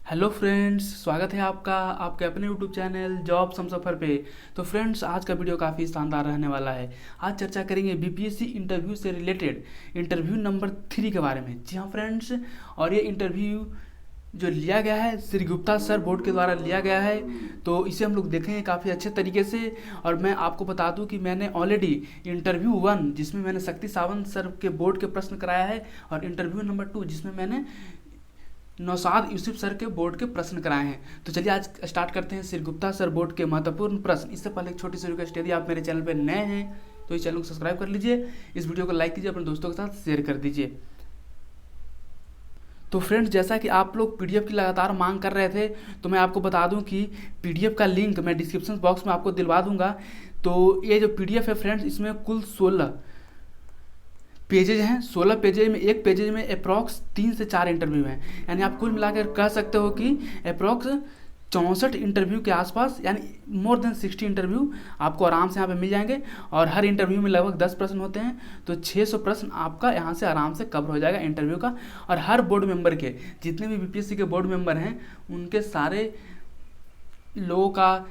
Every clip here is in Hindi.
हेलो फ्रेंड्स, स्वागत है आपका आपके अपने यूट्यूब चैनल जॉब्स हम सफ़र पे। तो फ्रेंड्स, आज का वीडियो काफ़ी शानदार रहने वाला है। आज चर्चा करेंगे बीपीएससी इंटरव्यू से रिलेटेड इंटरव्यू नंबर 3 के बारे में। जी हाँ फ्रेंड्स, और ये इंटरव्यू जो लिया गया है श्री गुप्ता सर बोर्ड के द्वारा लिया गया है। तो इसे हम लोग देखेंगे काफ़ी अच्छे तरीके से। और मैं आपको बता दूं कि मैंने ऑलरेडी इंटरव्यू 1 जिसमें मैंने शक्ति सावंत सर के बोर्ड के प्रश्न कराया है, और इंटरव्यू नंबर 2 जिसमें मैंने नौशाद यूसुफ सर के बोर्ड के प्रश्न कराए हैं। तो चलिए आज स्टार्ट करते हैं श्री गुप्ता सर बोर्ड के महत्वपूर्ण प्रश्न। इससे पहले एक छोटी सी रिक्वेस्ट, यदि आप मेरे चैनल पर नए हैं तो इस चैनल को सब्सक्राइब कर लीजिए, इस वीडियो को लाइक कीजिए, अपने दोस्तों के साथ शेयर कर दीजिए। तो फ्रेंड्स, जैसा कि आप लोग पीडीएफ की लगातार मांग कर रहे थे, तो मैं आपको बता दूं कि पीडीएफ का लिंक मैं डिस्क्रिप्शन बॉक्स में आपको दिलवा दूंगा। तो ये जो पीडीएफ है फ्रेंड्स, इसमें कुल 16 पेजेज हैं। 16 पेजेज में एक पेजेज में अप्रॉक्स 3 से 4 इंटरव्यू हैं, यानी आप कुल मिलाकर कह सकते हो कि अप्रॉक्स 64 इंटरव्यू के आसपास, यानी मोर देन 60 इंटरव्यू आपको आराम से यहाँ पे मिल जाएंगे। और हर इंटरव्यू में लगभग 10 प्रश्न होते हैं, तो 600 प्रश्न आपका यहाँ से आराम से कवर हो जाएगा इंटरव्यू का। और हर बोर्ड मेंबर के, जितने भी बीपीएससी के बोर्ड मेंबर हैं, उनके सारे लोगों का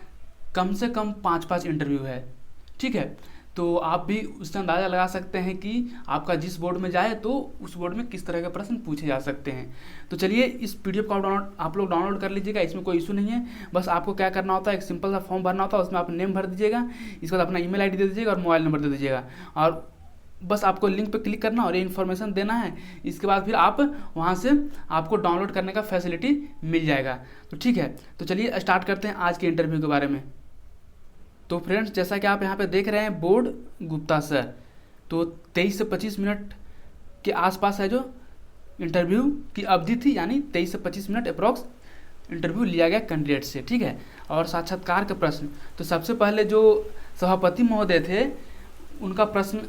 कम से कम 5-5 इंटरव्यू है। ठीक है, तो आप भी उससे अंदाज़ा लगा सकते हैं कि आपका जिस बोर्ड में जाए तो उस बोर्ड में किस तरह के प्रश्न पूछे जा सकते हैं। तो चलिए इस पीडीएफ को आप लोग डाउनलोड कर लीजिएगा, इसमें कोई इशू नहीं है। बस आपको क्या करना होता है, एक सिंपल सा फॉर्म भरना होता है, उसमें आप नेम भर दीजिएगा, इसके बाद अपना ईमेल आईडी दे दीजिएगा और मोबाइल नंबर दे दीजिएगा, और बस आपको लिंक पे क्लिक करना और ये इन्फॉर्मेशन देना है। इसके बाद फिर आप वहाँ से आपको डाउनलोड करने का फैसिलिटी मिल जाएगा। तो ठीक है, तो चलिए स्टार्ट करते हैं आज के इंटरव्यू के बारे में। तो फ्रेंड्स, जैसा कि आप यहाँ पे देख रहे हैं बोर्ड गुप्ता सर, तो 23 से 25 मिनट के आसपास है जो इंटरव्यू की अवधि थी, यानी 23 से 25 मिनट अप्रॉक्स इंटरव्यू लिया गया कैंडिडेट से। ठीक है, और साक्षात्कार के प्रश्न, तो सबसे पहले जो सभापति महोदय थे उनका प्रश्न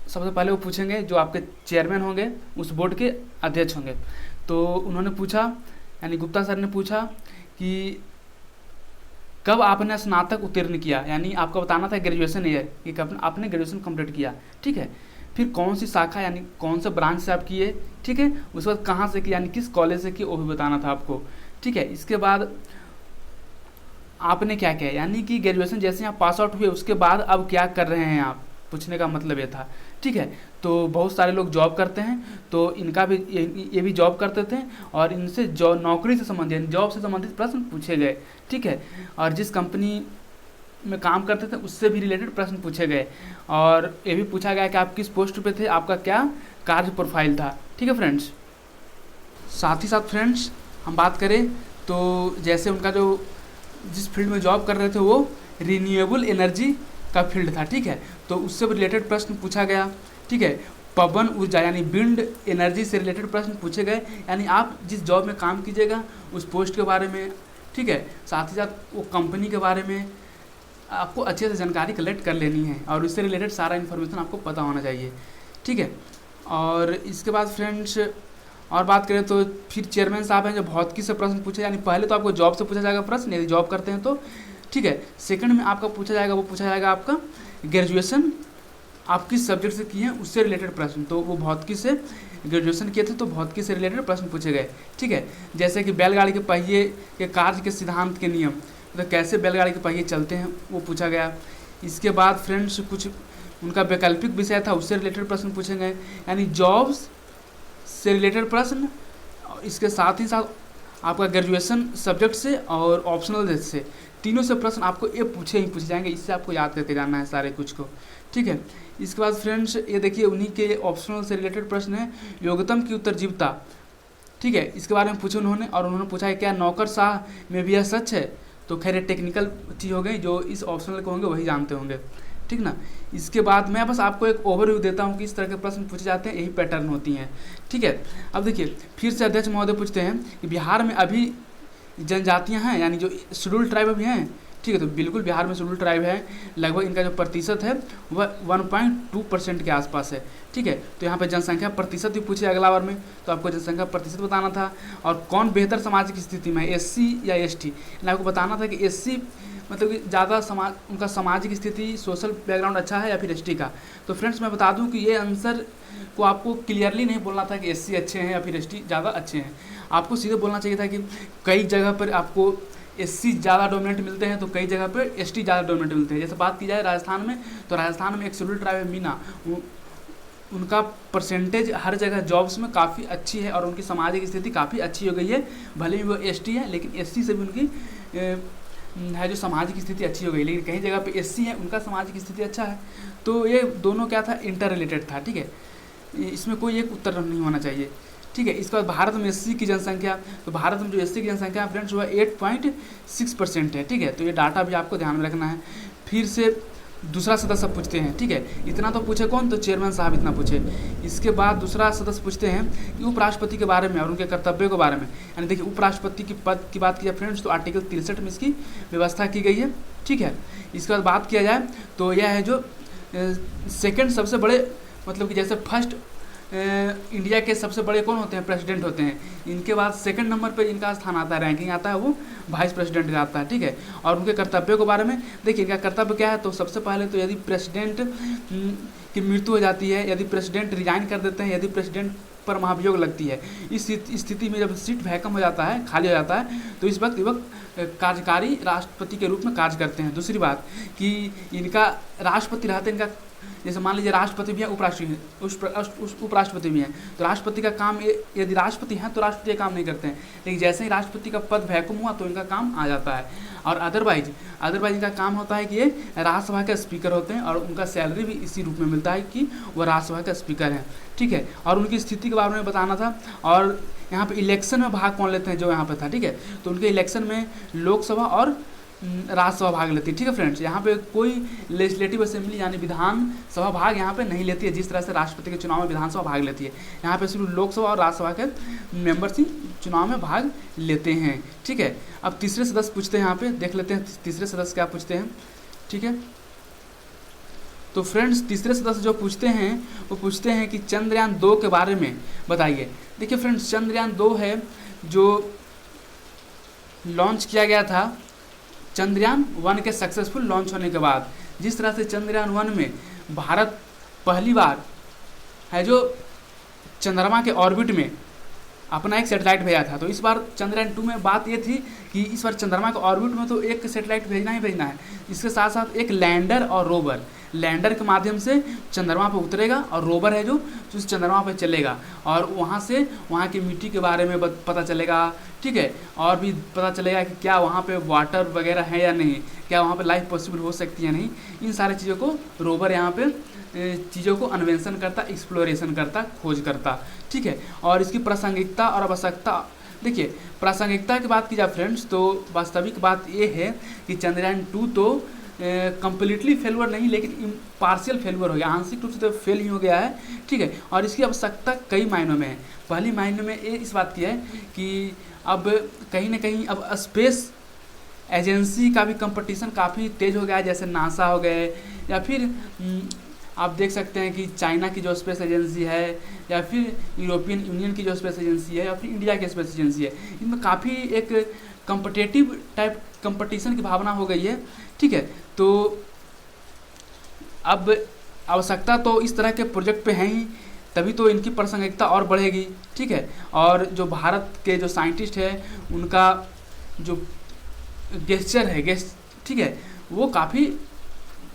सबसे पहले वो पूछेंगे, जो आपके चेयरमैन होंगे, उस बोर्ड के अध्यक्ष होंगे। तो उन्होंने पूछा, यानी गुप्ता सर ने पूछा कि कब आपने स्नातक उत्तीर्ण किया, यानी आपको बताना था ग्रेजुएशन ईयर कि कब आपने ग्रेजुएशन कंप्लीट किया। ठीक है, फिर कौन सी शाखा यानी कौन से ब्रांच से आप किए। ठीक है, उसके बाद कहाँ से किया, यानी किस कॉलेज से किए, वो भी बताना था आपको। ठीक है, इसके बाद आपने क्या किया, यानी कि ग्रेजुएशन जैसे आप पास आउट हुए उसके बाद अब क्या कर रहे हैं आप, पूछने का मतलब ये था। ठीक है, तो बहुत सारे लोग जॉब करते हैं, तो इनका भी ये भी जॉब करते थे, और इनसे जॉब नौकरी से संबंधित, जॉब से संबंधित प्रश्न पूछे गए। ठीक है, और जिस कंपनी में काम करते थे उससे भी रिलेटेड प्रश्न पूछे गए, और ये भी पूछा गया कि आप किस पोस्ट पे थे, आपका क्या कार्य प्रोफाइल था। ठीक है फ्रेंड्स, साथ ही साथ फ्रेंड्स हम बात करें तो जैसे उनका जो जिस फील्ड में जॉब कर रहे थे वो रिन्यूएबल एनर्जी का फील्ड था। ठीक है, तो उससे रिलेटेड प्रश्न पूछा गया। ठीक है, पवन ऊर्जा यानी विंड एनर्जी से रिलेटेड प्रश्न पूछे गए, यानी आप जिस जॉब में काम कीजिएगा उस पोस्ट के बारे में। ठीक है, साथ ही साथ वो कंपनी के बारे में आपको अच्छे से जानकारी कलेक्ट कर लेनी है, और उससे रिलेटेड सारा इन्फॉर्मेशन आपको पता होना चाहिए। ठीक है, और इसके बाद फ्रेंड्स और बात करें तो फिर चेयरमैन साहब हैं जो भौतिकी से प्रश्न पूछे, यानी पहले तो आपको जॉब से पूछा जाएगा प्रश्न यदि जॉब करते हैं तो। ठीक है, सेकंड में आपका पूछा जाएगा, वो पूछा जाएगा आपका ग्रेजुएशन आप किस सब्जेक्ट से किए हैं उससे रिलेटेड प्रश्न, तो वो भौतिकी से ग्रेजुएशन किए थे तो भौतिकी से रिलेटेड प्रश्न पूछे गए। ठीक है, जैसे कि बैलगाड़ी के पहिए के कार्य के सिद्धांत के नियम, तो कैसे बैलगाड़ी के पहिए चलते हैं वो पूछा गया। इसके बाद फ्रेंड्स कुछ उनका वैकल्पिक विषय था उससे रिलेटेड प्रश्न पूछे गए, यानी जॉब्स से रिलेटेड प्रश्न। इसके साथ ही साथ आपका ग्रेजुएशन सब्जेक्ट से और ऑप्शनल से, तीनों से प्रश्न आपको ये पूछे ही पूछे जाएंगे, इससे आपको याद करके जाना है सारे कुछ को। ठीक है, इसके बाद फ्रेंड्स ये देखिए उन्हीं के ऑप्शनल से रिलेटेड प्रश्न है, योग्यतम की उत्तरजीविता। ठीक है, इसके बारे में पूछे उन्होंने, और उन्होंने पूछा है क्या नौकरशाह में भी यह सच है। तो खैर ये टेक्निकल चीज़ हो गई, जो इस ऑप्शनल के होंगे वही जानते होंगे। ठीक ना, इसके बाद मैं बस आपको एक ओवरव्यू देता हूँ कि इस तरह के प्रश्न पूछे जाते हैं, यही पैटर्न होती हैं। ठीक है, अब देखिए फिर से अध्यक्ष महोदय पूछते हैं कि बिहार में अभी जनजातियां हैं, यानी जो शेड्यूल ट्राइब अभी हैं। ठीक है, तो बिल्कुल बिहार में शेड्यूल ट्राइब है, लगभग इनका जो प्रतिशत है वह 1.2% के आसपास है। ठीक है, तो यहाँ पे जनसंख्या प्रतिशत भी पूछे अगला बार में, तो आपको जनसंख्या प्रतिशत बताना था। और कौन बेहतर सामाजिक स्थिति में है, एससी या एसटी, आपको बताना था कि एससी मतलब कि ज़्यादा समाज उनका सामाजिक स्थिति सोशल बैकग्राउंड अच्छा है या फिर एसटी का। तो फ्रेंड्स मैं बता दूं कि ये आंसर को आपको क्लियरली नहीं बोलना था कि एससी अच्छे हैं या फिर एसटी ज़्यादा अच्छे हैं। आपको सीधे बोलना चाहिए था कि कई जगह पर आपको एससी ज़्यादा डोमिनेंट मिलते हैं तो कई जगह पर एसटी ज़्यादा डोमिनेंट मिलते हैं। जैसे बात की जाए राजस्थान में, तो राजस्थान में एक शेड्यूल ट्राइब है मीना, उनका परसेंटेज हर जगह जॉब्स में काफ़ी अच्छी है और उनकी सामाजिक स्थिति काफ़ी अच्छी हो गई है। भले ही वो एसटी है लेकिन एससी से भी उनकी है जो सामाजिक स्थिति अच्छी हो गई, लेकिन कई जगह पे एससी है उनका सामाजिक स्थिति अच्छा है। तो ये दोनों क्या था, इंटर रिलेटेड था, ठीक है। इसमें कोई एक उत्तर नहीं होना चाहिए, ठीक है। इसके बाद भारत में एससी की जनसंख्या, तो भारत में जो एससी की जनसंख्या फ्रेंड्स वो 8.6% है, ठीक है। तो ये डाटा भी आपको ध्यान में रखना है। फिर से दूसरा सदस्य पूछते हैं, ठीक है। इतना तो पूछे कौन, तो चेयरमैन साहब इतना पूछे। इसके बाद दूसरा सदस्य पूछते हैं कि उपराष्ट्रपति के बारे में और उनके कर्तव्यों के बारे में। यानी देखिए उपराष्ट्रपति की पद की बात की जाए फ्रेंड्स तो आर्टिकल 63 में इसकी व्यवस्था की गई है, ठीक है। इसके बाद बात किया जाए तो यह है जो सेकंड सबसे बड़े, मतलब कि जैसे फर्स्ट इंडिया के सबसे बड़े कौन होते हैं, प्रेसिडेंट होते हैं। इनके बाद सेकंड नंबर पे इनका स्थान आता है, रैंकिंग आता है वो वाइस प्रेसिडेंट का आता है, ठीक है। और उनके कर्तव्यों के बारे में देखिए इनका कर्तव्य क्या है, तो सबसे पहले तो यदि प्रेसिडेंट की मृत्यु हो जाती है, यदि प्रेसिडेंट रिजाइन कर देते हैं, यदि प्रेसिडेंट पर महाभियोग लगती है, इस स्थिति में जब सीट वैकम हो जाता है, खाली हो जाता है, तो इस वक्त कार्यकारी राष्ट्रपति के रूप में कार्य करते हैं। दूसरी बात कि इनका राष्ट्रपति रहते हैं, इनका जैसे मान लीजिए राष्ट्रपति भी है, उपराष्ट्रपति भी हैं, तो राष्ट्रपति का काम, यदि राष्ट्रपति हैं तो राष्ट्रपति काम नहीं करते हैं, लेकिन जैसे ही राष्ट्रपति का पद वैकम हुआ तो इनका काम आ जाता है। और अदरवाइज इनका काम होता है कि ये राज्यसभा के स्पीकर होते हैं और उनका सैलरी भी इसी रूप में मिलता है कि वो राज्यसभा के स्पीकर हैं, ठीक है। और उनकी स्थिति के बारे में बताना था। और यहाँ पे इलेक्शन में भाग कौन लेते हैं, जो यहाँ पे था, ठीक है। तो उनके इलेक्शन में लोकसभा और राज्यसभा भाग लेती है, ठीक है फ्रेंड्स। यहाँ पे कोई लेजिस्लेटिव असेंबली यानी विधानसभा भाग यहाँ पे नहीं लेती है, जिस तरह से राष्ट्रपति के चुनाव में विधानसभा भाग लेती है। यहाँ पे सिर्फ लोकसभा और राज्यसभा के मेंबर्स ही चुनाव में भाग लेते हैं, ठीक है। अब तीसरे सदस्य पूछते हैं, यहाँ पे देख लेते हैं तीसरे सदस्य क्या पूछते हैं, ठीक है। तो फ्रेंड्स तीसरे सदस्य जो पूछते हैं वो पूछते हैं कि चंद्रयान 2 के बारे में बताइए। देखिए फ्रेंड्स चंद्रयान 2 है जो लॉन्च किया गया था चंद्रयान 1 के सक्सेसफुल लॉन्च होने के बाद। जिस तरह से चंद्रयान 1 में भारत पहली बार है जो चंद्रमा के ऑर्बिट में अपना एक सैटेलाइट भेजा था, तो इस बार चंद्रयान 2 में बात ये थी कि इस बार चंद्रमा के ऑर्बिट में तो एक सैटेलाइट भेजना ही भेजना है, इसके साथ साथ एक लैंडर और रोवर। लैंडर के माध्यम से चंद्रमा पर उतरेगा और रोवर है जो चंद्रमा पर चलेगा और वहाँ से वहाँ की मिट्टी के बारे में पता चलेगा, ठीक है। और भी पता चलेगा कि क्या वहाँ पे वाटर वगैरह है या नहीं, क्या वहाँ पे लाइफ पॉसिबल हो सकती है नहीं। इन सारी चीज़ों को रोवर यहाँ पे चीज़ों को अन्वेषण करता, एक्सप्लोरेशन करता, खोज करता, ठीक है। और इसकी प्रासंगिकता और आवश्यकता, देखिए प्रासंगिकता की बात की जाए फ्रेंड्स तो वास्तविक बात ये है कि चंद्रयान 2 तो कम्प्लीटली फेलवर नहीं लेकिन पार्शियल फेलवर हो गया, आंशिक रूप से तो फेल ही हो गया है, ठीक है। और इसकी आवश्यकता कई मायनों में है। पहली मायने में ये इस बात की है कि अब कहीं ना कहीं अब स्पेस एजेंसी का भी कंपटीशन काफ़ी तेज़ हो गया है, जैसे नासा हो गए या फिर आप देख सकते हैं कि चाइना की जो स्पेस एजेंसी है या फिर यूरोपियन यूनियन की जो स्पेस एजेंसी है या फिर इंडिया की स्पेस एजेंसी है, इनमें काफ़ी एक कॉम्पिटिटिव टाइप कंपटीशन की भावना हो गई है, ठीक है। तो अब आवश्यकता तो इस तरह के प्रोजेक्ट पे है ही, तभी तो इनकी प्रासंगिकता और बढ़ेगी, ठीक है। और जो भारत के जो साइंटिस्ट है उनका जो गेस्चर है ठीक है, वो काफ़ी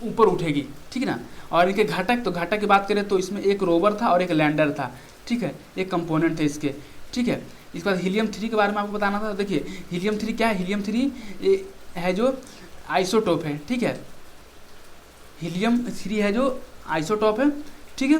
ऊपर उठेगी, ठीक है ना। और इनके घटक, तो घटक की बात करें तो इसमें एक रोवर था और एक लैंडर था, ठीक है, एक कंपोनेंट थे इसके, ठीक है। इसके बाद हीलियम 3 के बारे में आपको बताना था। देखिए हीलियम 3 क्या है, हीलियम 3 है जो आइसोटोप है, ठीक है। हीलियम 3 है जो आइसोटोप है, ठीक है।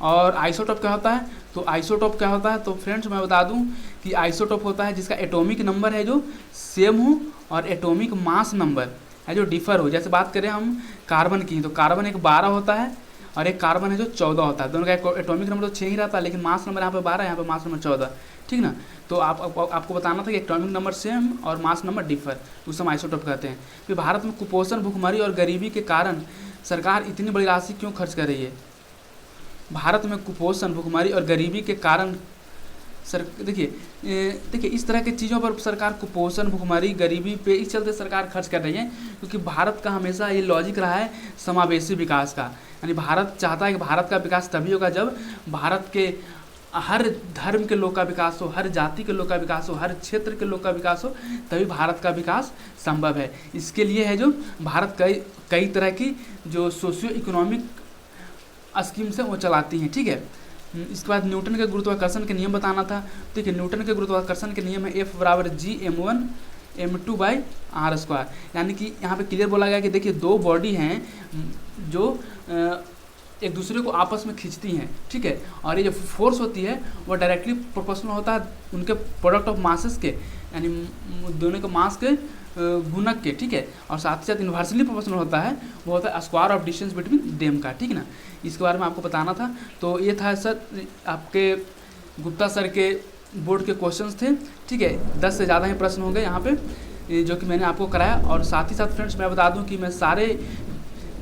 और आइसोटोप क्या होता है, तो आइसोटोप क्या होता है तो फ्रेंड्स मैं बता दूं कि आइसोटोप होता है जिसका एटॉमिक नंबर है जो सेम हो और एटॉमिक मास नंबर है जो डिफर हो। जैसे बात करें हम कार्बन की, तो कार्बन एक 12 होता है और एक कार्बन है जो 14 होता है। दोनों का एटॉमिक नंबर तो 6 ही रहता है, लेकिन मास नंबर यहाँ पे 12 है, यहाँ पे मास नंबर 14, ठीक ना। तो आपको बताना था कि एटॉमिक नंबर सेम और मास नंबर डिफर, उस हम आइसोटोप कहते हैं। फिर भारत में कुपोषण, भुखमरी और गरीबी के कारण सरकार इतनी बड़ी राशि क्यों खर्च कर रही है। भारत में कुपोषण, भुखमरी और गरीबी के कारण सर देखिए इस तरह की चीज़ों पर सरकार कुपोषण, भुखमरी, गरीबी पे इस चलते सरकार खर्च कर रही है, क्योंकि भारत का हमेशा ये लॉजिक रहा है समावेशी विकास का। यानी भारत चाहता है कि भारत का विकास तभी होगा जब भारत के हर धर्म के लोग का विकास हो, हर जाति के लोग का विकास हो, हर क्षेत्र के लोग का विकास हो, तभी भारत का विकास संभव है। इसके लिए है जो भारत कई तरह की जो सोशियो इकोनॉमिक स्कीम्स हैं वो चलाती हैं, ठीक है। इसके बाद न्यूटन के गुरुत्वाकर्षण के नियम बताना था। देखिए न्यूटन के गुरुत्वाकर्षण के नियम है F=G m1m2/r²। यानी कि यहाँ पे क्लियर बोला गया कि देखिए दो बॉडी हैं जो एक दूसरे को आपस में खींचती हैं, ठीक है, और ये जो फोर्स होती है वो डायरेक्टली प्रोपोर्शनल होता है उनके प्रोडक्ट ऑफ मासेस के, यानी दोनों के मास के गुणक के, ठीक है, और साथ ही साथ इन्वर्सली प्रोपोर्शनल होता है, वो होता है square of distance between them का, ठीक है ना। इसके बारे में आपको बताना था। तो ये था सर आपके गुप्ता सर के बोर्ड के क्वेश्चंस थे, ठीक है। 10 से ज़्यादा ही प्रश्न होंगे यहाँ पे जो कि मैंने आपको कराया। और साथ ही साथ फ्रेंड्स मैं बता दूँ कि मैं सारे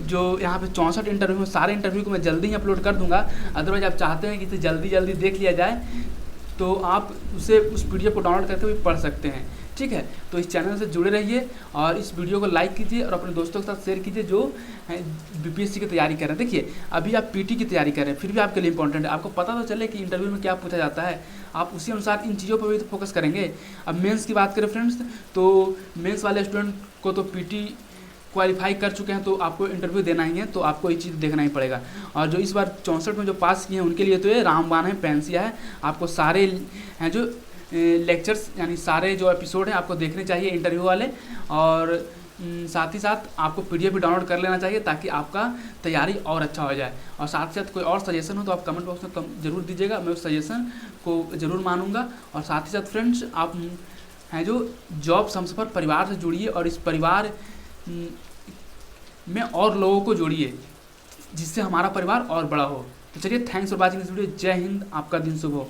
जो यहाँ पे 64 इंटरव्यू हैं सारे इंटरव्यू को मैं जल्दी ही अपलोड कर दूंगा। अदरवाइज आप चाहते हैं कि इसे जल्दी देख लिया जाए तो आप उस पीडीएफ को डाउनलोड करके भी पढ़ सकते हैं, ठीक है। तो इस चैनल से जुड़े रहिए और इस वीडियो को लाइक कीजिए और अपने दोस्तों के साथ शेयर कीजिए जो बीपीएससी की तैयारी कर रहे हैं। देखिए अभी आप पीटी की तैयारी कर रहे हैं, फिर भी आपके लिए इंपॉर्टेंट है, आपको पता तो चले कि इंटरव्यू में क्या पूछा जाता है, आप उसी अनुसार इन चीज़ों पर भी तो फोकस करेंगे। अब मेंस की बात करें फ्रेंड्स, तो मेंस वाले स्टूडेंट को तो पीटी क्वालिफाई कर चुके हैं तो आपको इंटरव्यू देना ही है, तो आपको ये चीज़ देखना ही पड़ेगा। और जो इस बार 64 में जो पास किए हैं उनके लिए तो ये रामबाण है, पेंसिया है। आपको सारे हैं जो लेक्चर्स यानी सारे जो एपिसोड हैं आपको देखने चाहिए इंटरव्यू वाले, और साथ ही साथ आपको पीडीएफ भी डाउनलोड कर लेना चाहिए ताकि आपका तैयारी और अच्छा हो जाए। और साथ ही साथ कोई और सजेशन हो तो आप कमेंट बॉक्स में ज़रूर दीजिएगा, मैं उस सजेशन को ज़रूर मानूंगा। और साथ ही साथ फ्रेंड्स आप हैं जो जॉब सम्स पर परिवार से जुड़िए और इस परिवार में और लोगों को जोड़िए जिससे हमारा परिवार और बड़ा हो। तो चलिए thanks for watching this video. जय हिंद, आपका दिन शुभ हो।